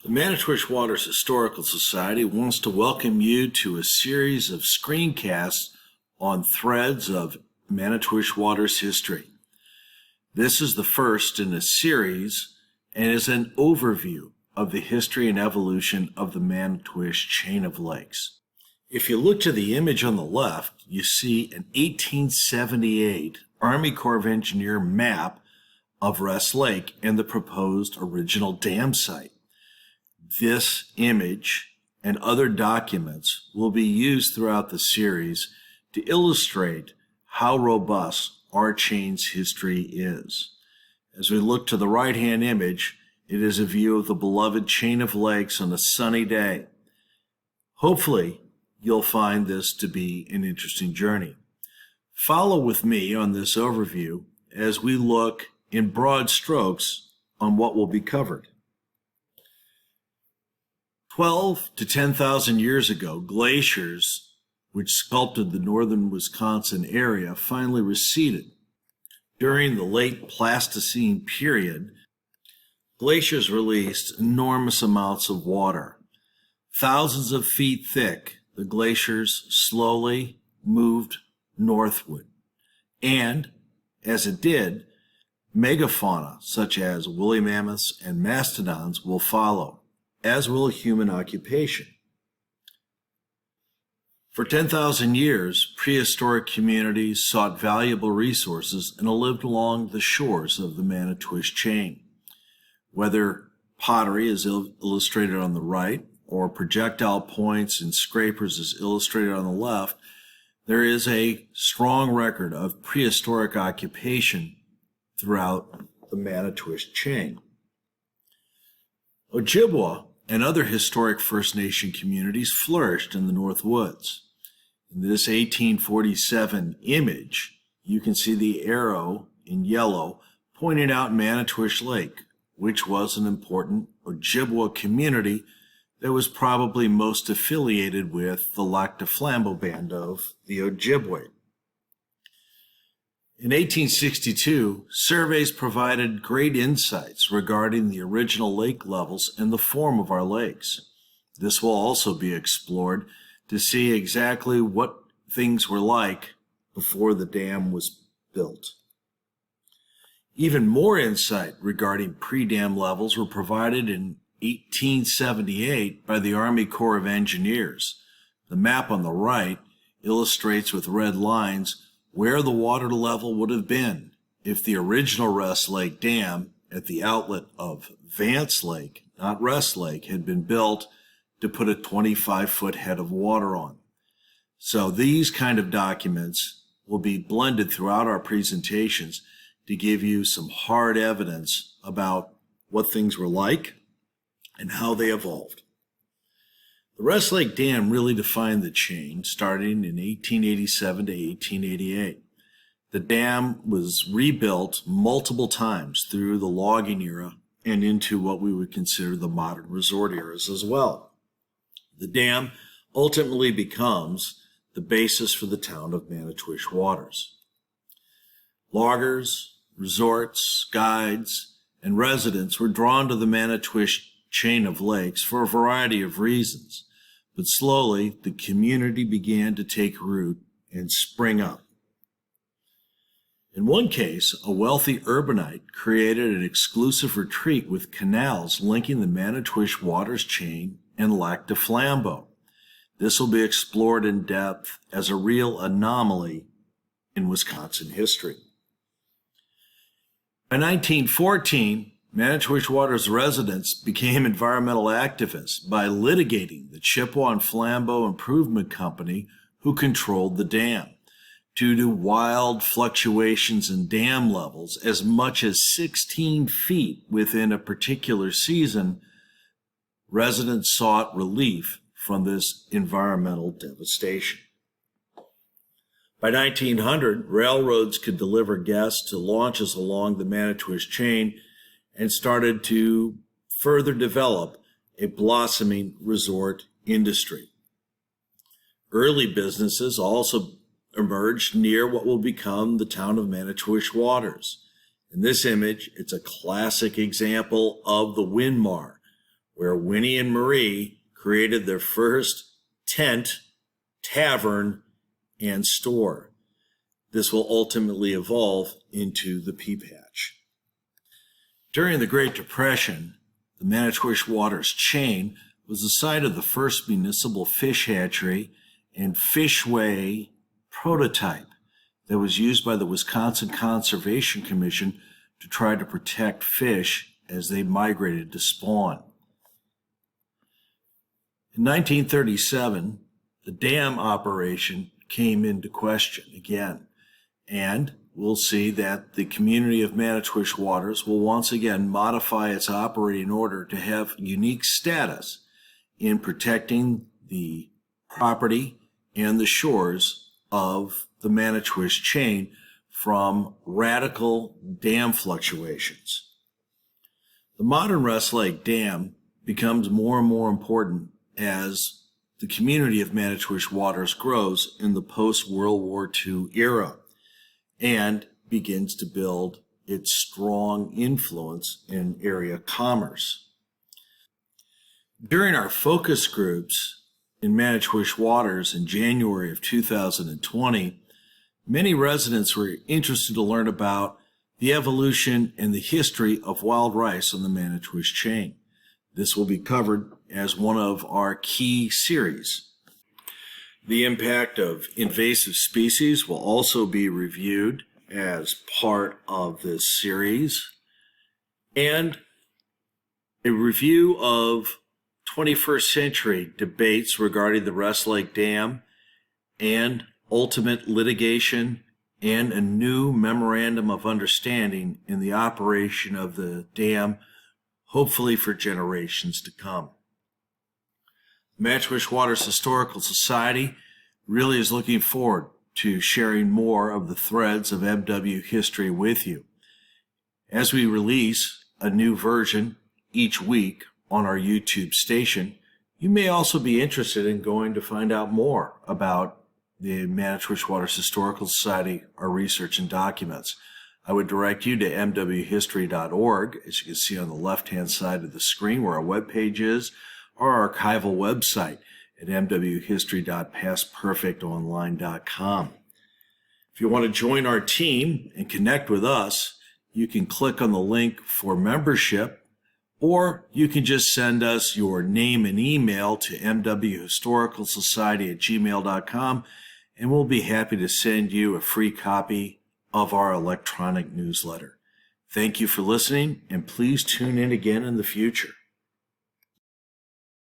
The Manitowish Waters Historical Society wants to welcome you to a series of screencasts on threads of Manitowish Waters history. This is the first in a series and is an overview of the history and evolution of the Manitowish Chain of lakes. If you look to the image on the left, you see an 1878 Army Corps of Engineers map of Rest Lake and the proposed original dam site. This image and other documents will be used throughout the series to illustrate how robust our chain's history is. As we look to the right-hand image, it is a view of the beloved chain of lakes on a sunny day. Hopefully, you'll find this to be an interesting journey. Follow with me on this overview as we look in broad strokes on what will be covered. 12 to 10,000 years ago, glaciers, which sculpted the northern Wisconsin area, finally receded. During the late Pleistocene period, glaciers released enormous amounts of water. Thousands of feet thick, the glaciers slowly moved northward. And, as it did, megafauna such as woolly mammoths and mastodons will follow, as will human occupation. For 10,000 years, prehistoric communities sought valuable resources and lived along the shores of the Manitowish Chain. Whether pottery, as illustrated on the right, or projectile points and scrapers, as illustrated on the left, there is a strong record of prehistoric occupation throughout the Manitowish Chain. Ojibwa and other historic First Nation communities flourished in the North Woods. In this 1847 image, you can see the arrow in yellow pointing out Manitowish Lake, which was an important Ojibwa community that was probably most affiliated with the Lac du Flambeau band of the Ojibwe. In 1862, surveys provided great insights regarding the original lake levels and the form of our lakes. This will also be explored to see exactly what things were like before the dam was built. Even more insight regarding pre-dam levels were provided in 1878 by the Army Corps of Engineers. The map on the right illustrates with red lines where the water level would have been if the original Rest Lake Dam at the outlet of Vance Lake, not Rest Lake, had been built to put a 25-foot head of water on. So these kind of documents will be blended throughout our presentations to give you some hard evidence about what things were like and how they evolved. The Rest Lake Dam really defined the chain starting in 1887 to 1888. The dam was rebuilt multiple times through the logging era and into what we would consider the modern resort eras as well. The dam ultimately becomes the basis for the town of Manitowish Waters. Loggers, resorts, guides, and residents were drawn to the Manitowish Chain of lakes for a variety of reasons. But slowly, the community began to take root and spring up. In one case, a wealthy urbanite created an exclusive retreat with canals linking the Manitowish Waters chain and Lac du Flambeau. This will be explored in depth as a real anomaly in Wisconsin history. By 1914, Manitowish Waters residents became environmental activists by litigating the Chippewa Flambeau Improvement Co, who controlled the dam. Due to wild fluctuations in dam levels as much as 16 feet within a particular season, residents sought relief from this environmental devastation. By 1900, railroads could deliver guests to launches along the Manitowish Chain and started to further develop a blossoming resort industry. Early businesses also emerged near what will become the town of Manitowish Waters. In this image, it's a classic example of the Windmar, where Winnie and Marie created their first tent, tavern, and store. This will ultimately evolve into the Pea Patch. During the Great Depression, the Manitowish Waters Chain was the site of the first municipal fish hatchery and fishway prototype that was used by the Wisconsin Conservation Commission to try to protect fish as they migrated to spawn. In 1937, the dam operation came into question again, and we'll see that the community of Manitowish Waters will once again modify its operating order to have unique status in protecting the property and the shores of the Manitowish Chain from radical dam fluctuations. The modern Rest Lake Dam becomes more and more important as the community of Manitowish Waters grows in the post-World War II era and begins to build its strong influence in area commerce. During our focus groups in Manitowish Waters in January of 2020, many residents were interested to learn about the evolution and the history of wild rice on the Manitowish Chain. This will be covered as one of our key series. The impact of invasive species will also be reviewed as part of this series, and a review of 21st century debates regarding the Rest Lake Dam and ultimate litigation and a new memorandum of understanding in the operation of the dam, hopefully for generations to come. The Manitowish Waters Historical Society really is looking forward to sharing more of the threads of MW history with you. As we release a new version each week on our YouTube station, you may also be interested in going to find out more about the Manitowish Waters Historical Society, our research and documents. I would direct you to mwhistory.org, as you can see on the left-hand side of the screen where our webpage is, or our archival website at mwhistory.pastperfectonline.com. If you want to join our team and connect with us, you can click on the link for membership, or you can just send us your name and email to mwhistoricalsociety@gmail.com, and we'll be happy to send you a free copy of our electronic newsletter. Thank you for listening, and please tune in again in the future.